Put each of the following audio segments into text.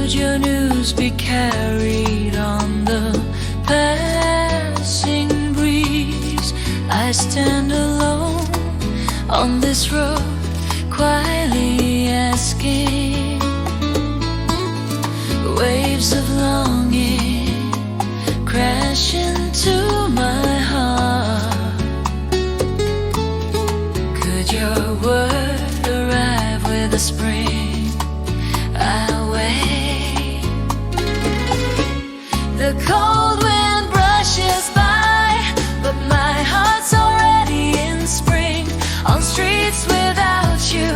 Would your news be carried on the passing breeze? I stand alone on this road, quietly asking. Waves of longing crash into my heart. Could your word arrive with a spring? I'll wait. The cold wind brushes by, but my heart's already in spring. On streets without you,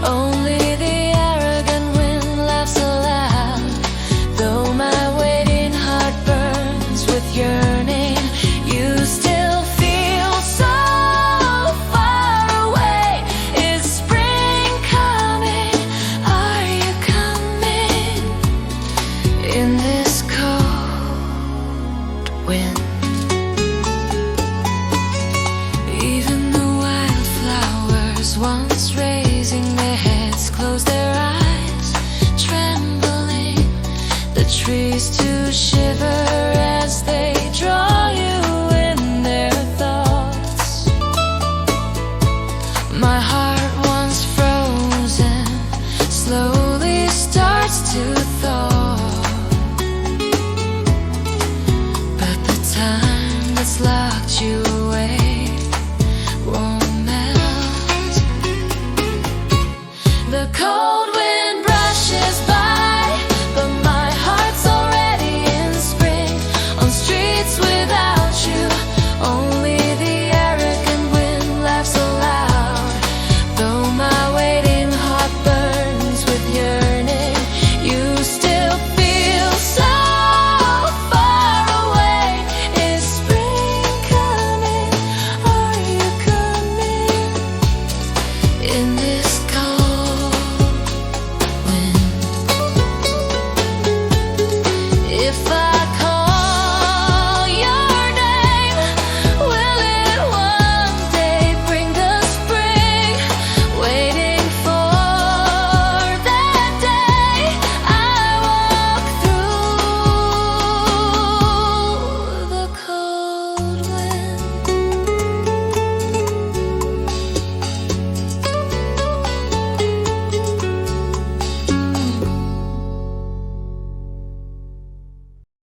only the arrogant wind laughs aloud. Though my waiting heart burns with yearning, you still feel so far away. Is spring coming? Are you coming? In this cold wind, even the wildflowers, once raising their heads, close their eyes, trembling. The trees to shiver as they draw you in their thoughts. My heart, once frozen, slowly starts to thaw. But the time that's locked you away won't melt. The cold wind brushes by, but my heart's already in spring. On streets without you, only the arrogant wind laughs aloud. Though my waiting heart burns with yearning, you still feel so far away. Is spring coming? Are you coming? In this